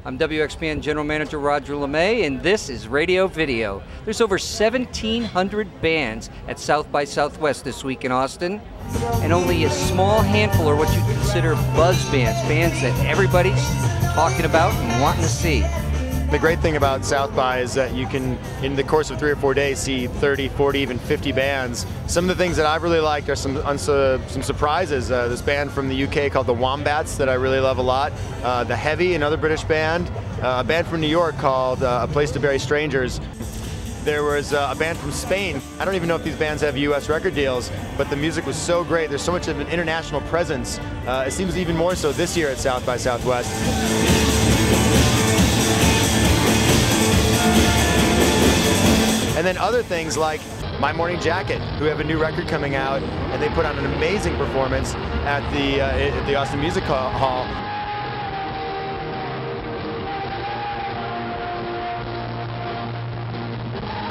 I'm WXPN General Manager Roger LaMay, and this is Radio Video. There's over 1,700 bands at South by Southwest this week in Austin, and only a small handful are what you consider buzz bands, bands that everybody's talking about and wanting to see. The great thing about South by is that you can, in the course of 3 or 4 days, see 30, 40, even 50 bands. Some of the things that I've really liked are some surprises. This band from the UK called the Wombats that I really love a lot. The Heavy, another British band. A band from New York called A Place to Bury Strangers. There was a band from Spain. I don't even know if these bands have US record deals, but the music was so great. There's so much of an international presence. It seems even more so this year at South by Southwest. And then other things like My Morning Jacket, who have a new record coming out, and they put on an amazing performance at the Austin Music Hall.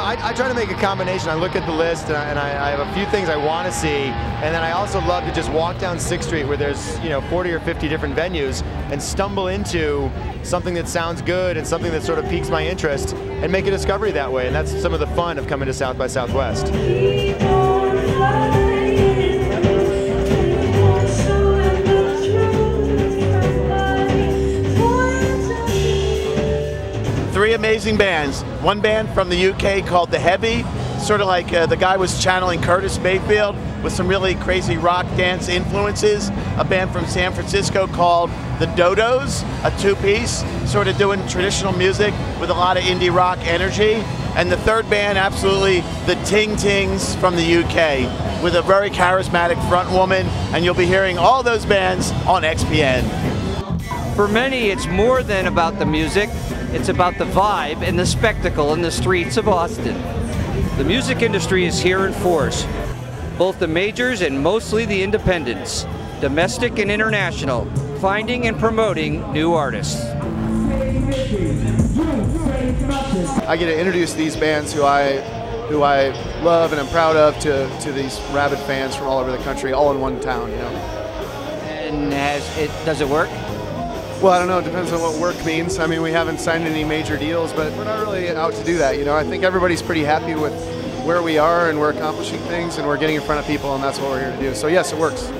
I try to make a combination. I look at the list and I have a few things I want to see, and then I also love to just walk down 6th Street where there's 40 or 50 different venues and stumble into something that sounds good and something that sort of piques my interest and make a discovery that way. And that's some of the fun of coming to South by Southwest. 3 amazing bands. One band from the UK called The Heavy, sort of like the guy was channeling Curtis Mayfield with some really crazy rock dance influences. A band from San Francisco called The Dodos, a 2-piece, sort of doing traditional music with a lot of indie rock energy. And the third band, absolutely, the Ting Tings from the UK, with a very charismatic front woman, and you'll be hearing all those bands on XPN. For many, it's more than about the music. It's about the vibe and the spectacle in the streets of Austin. The music industry is here in force, both the majors and mostly the independents, domestic and international, finding and promoting new artists. I get to introduce these bands who I love and I'm proud of to these rabid fans from all over the country, all in one town, And does it work? Well, I don't know. It depends on what work means. I mean, we haven't signed any major deals, but we're not really out to do that. I think everybody's pretty happy with where we are and we're accomplishing things and we're getting in front of people, and that's what we're here to do. So yes, it works.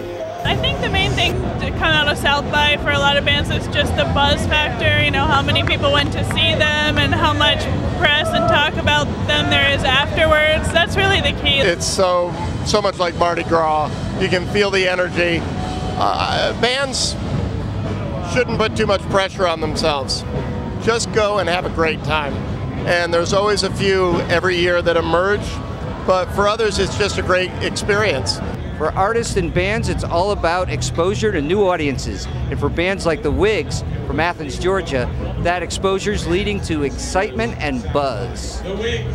I think the main thing to come out of South by for a lot of bands is just the buzz factor, how many people went to see them and how much press and talk about them there is afterwards. That's really the key. It's so much like Mardi Gras. You can feel the energy. Bands shouldn't put too much pressure on themselves. Just go and have a great time. And there's always a few every year that emerge, but for others it's just a great experience. For artists and bands, it's all about exposure to new audiences. And for bands like the Wigs from Athens, Georgia, that exposure is leading to excitement and buzz. The Wigs.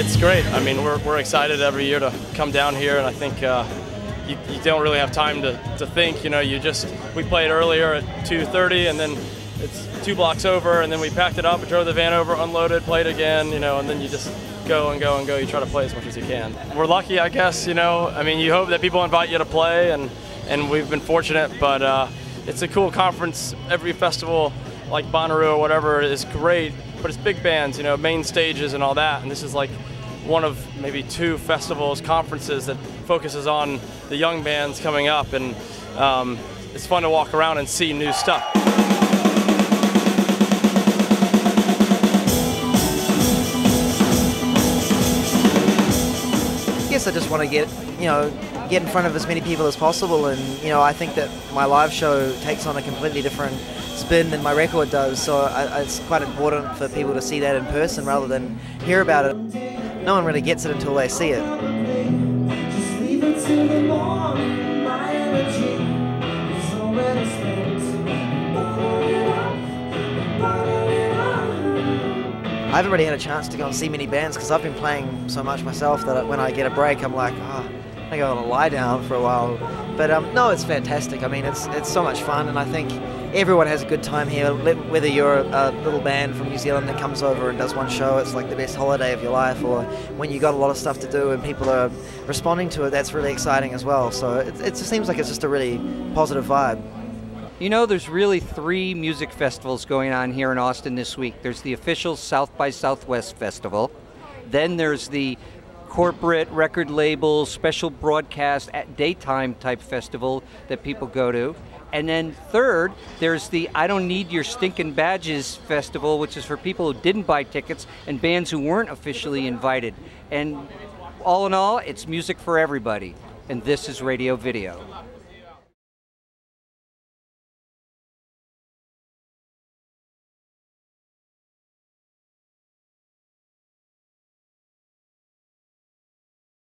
It's great. I mean, we're excited every year to come down here, and I think you don't really have time to think. We played earlier at 2:30, and then it's 2 blocks over, and then we packed it up, drove the van over, unloaded, played again, and then you just go and go and go. You try to play as much as you can. We're lucky, I guess. I mean, you hope that people invite you to play, and we've been fortunate. But it's a cool conference. Every festival, like Bonnaroo or whatever, is great. But it's big bands, main stages and all that, and this is like one of maybe 2 festivals, conferences that focuses on the young bands coming up, and it's fun to walk around and see new stuff. I guess I just want to get in front of as many people as possible, and I think that my live show takes on a completely different spin than my record does, so it's quite important for people to see that in person rather than hear about it. No one really gets it until they see it. I haven't really had a chance to go and see many bands because I've been playing so much myself that when I get a break, I'm like, oh, I think I want to lie down for a while. But no, it's fantastic. I mean, it's so much fun, and I think everyone has a good time here. Whether you're a little band from New Zealand that comes over and does one show, it's like the best holiday of your life, or when you got a lot of stuff to do and people are responding to it, that's really exciting as well. So it just seems like it's just a really positive vibe. You know, there's really 3 music festivals going on here in Austin this week. There's the official South by Southwest Festival. Then there's the corporate record label special broadcast at daytime type festival that people go to. And then third, there's the I Don't Need Your Stinkin' Badges Festival, which is for people who didn't buy tickets and bands who weren't officially invited. And all in all, it's music for everybody. And this is Radio Video.